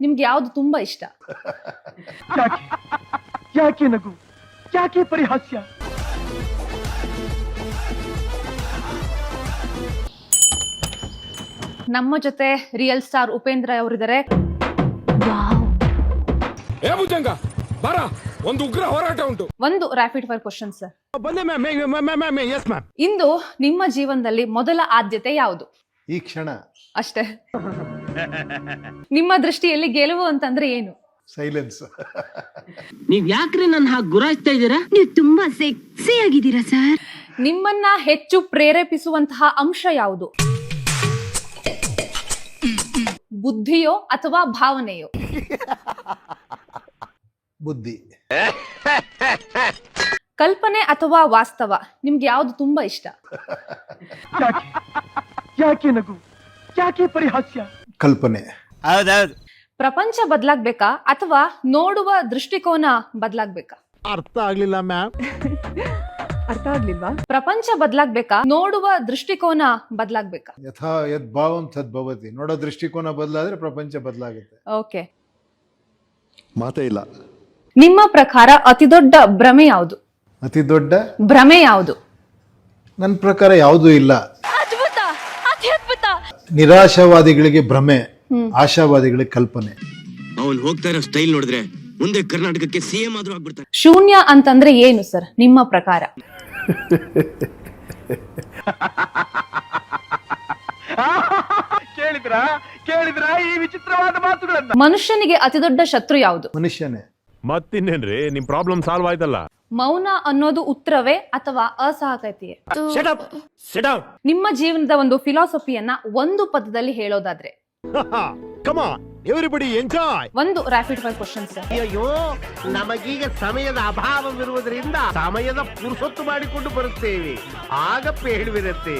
ನಿಮ್ಗೆ ಯಾವ್ದು ತುಂಬಾ ಇಷ್ಟ? ಯಾಕೆ ನಗು, ಯಾಕೆ ಪರಿಹಾಸ್ಯ? ನಮ್ಮ ಜೊತೆ ರಿಯಲ್ ಸ್ಟಾರ್ ಉಪೇಂದ್ರ ಅವರಿದ್ದಾರೆ. ಒಂದು ಉಗ್ರ ಹೋರಾಟ ಉಂಟು. ಒಂದು ರ್ಯಾಪಿಡ್ ಫೈರ್ ಕ್ವಶನ್ ಸರ್. ಇಂದು ನಿಮ್ಮ ಜೀವನದಲ್ಲಿ ಮೊದಲ ಆದ್ಯತೆ ಯಾವುದು? ಈ ಕ್ಷಣ ಅಷ್ಟೇ. ನಿಮ್ಮ ದೃಷ್ಟಿಯಲ್ಲಿ ಗೆಲುವು ಅಂತಂದ್ರೆ ಏನು? ಸೈಲೆನ್ಸ್. ನೀವ್ ಯಾಕ್ರಿ ನನ್ನ ಹಾಗೆ ಗುರಾಯಿಸ್ತಾ ಇದ್ದೀರಾ? ನೀವು ತುಂಬಾ ಸೆಕ್ಸಿ ಆಗಿದ್ದೀರಾ ಸರ್. ನಿಮ್ಮನ್ನ ಹೆಚ್ಚು ಪ್ರೇರೇಪಿಸುವಂತಹ ಅಂಶ ಯಾವುದು? ಬುದ್ಧಿಯೋ ಅಥವಾ ಭಾವನೆಯೋ? ಬುದ್ಧಿ. ಕಲ್ಪನೆ ಅಥವಾ ವಾಸ್ತವ, ನಿಮ್ಗೆ ಯಾವ್ದು ತುಂಬಾ ಇಷ್ಟ? ಯಾಕೆ ನಗು, ಯಾಕೆ ಪರಿಹಾಸ್ಯ? ಕಲ್ಪನೆ. ಹೌದೌದು. ಪ್ರಪಂಚ ಬದಲಾಗ್ಬೇಕಾ ಅಥವಾ ನೋಡುವ ದೃಷ್ಟಿಕೋನ ಬದಲಾಗ್ಬೇಕಾ? ಅರ್ಥ ಆಗ್ಲಿಲ್ಲ ಮ್ಯಾಮ್. ಅರ್ಥ ಆಗ್ಲಿಲ್ವಾ? ಪ್ರಪಂಚ ಬದಲಾಗ್ಬೇಕಾ, ನೋಡುವ ದೃಷ್ಟಿಕೋನ ಬದಲಾಗ್ಬೇಕಾ? ಯಥಾ ಯದ್ ಭಾವಂ ತದ್ ಭವತಿ. ನೋಡೋ ದೃಷ್ಟಿಕೋನ ಬದಲಾದ್ರೆ ಪ್ರಪಂಚ ಬದಲಾಗುತ್ತೆ. ಓಕೆ. ಮಾತೇ ಇಲ್ಲ. ನಿಮ್ಮ ಪ್ರಕಾರ ಅತಿ ದೊಡ್ಡ ಭ್ರಮೆ ಯಾವುದು? ಅತಿ ದೊಡ್ಡ ಭ್ರಮೆ ಯಾವುದು? ನನ್ನ ಪ್ರಕಾರ ಯಾವುದೂ ಇಲ್ಲ. ಅದ್ಭುತ, ಅತ್ಯದ್ಭುತ. ನಿರಾಶಾವಾದಿಗಳಿಗೆ ಭ್ರಮೆ, ಆಶಾವಾದಿಗಳಿಗೆ ಕಲ್ಪನೆ. ಅವನು ಹೋಗ್ತಾ ಇರೋ ಸ್ಟೈಲ್ ನೋಡಿದ್ರೆ ಮುಂದೆ ಕರ್ನಾಟಕಕ್ಕೆ ಸಿಎಂ ಆದ್ರೂ ಆಗ್ಬಿಡ್ತಾರೆ. ಶೂನ್ಯ ಅಂತಂದ್ರೆ ಏನು ಸರ್ ನಿಮ್ಮ ಪ್ರಕಾರ? ಕೇಳಿದ್ರಾ ಈ ವಿಚಿತ್ರವಾದ ಮಾತುಗಳನ್ನ? ಮನುಷ್ಯನಿಗೆ ಅತಿ ದೊಡ್ಡ ಶತ್ರು ಯಾವುದು? ಮನುಷ್ಯನೇ. ಮತ್ತಿನ್ನೇನ್ರಿ ನಿಮ್ ಪ್ರಾಬ್ಲಮ್ ಸಾಲ್ವ್ ಆಯ್ತಲ್ಲ. ಮೌನ ಅನ್ನೋದು ಉತ್ತರವೇ ಅಥವಾ ಅಸಹಕತೆಯೇ? ನಿಮ್ಮ ಜೀವನದ ಒಂದು ಫಿಲಾಸಫಿಯನ್ನ ಒಂದು ಪದದಲ್ಲಿ ಹೇಳೋದಾದ್ರೆ? Come on everybody enjoy. ಒಂದು ರ್ಯಾಪಿಡ್ ಫೈರ್ ಕ್ವಶನ್ ಸರ್. ಅಯ್ಯೋ, ನಮಗೀಗ ಸಮಯದ ಅಭಾವವಿರುವುದರಿಂದ ಸಮಯದ ಪುರುಸೊತ್ತು ಮಾಡಿಕೊಂಡು ಬರುತ್ತೇವೆ. ಆಗ ಪೇಳುವಿರುತ್ತೆ.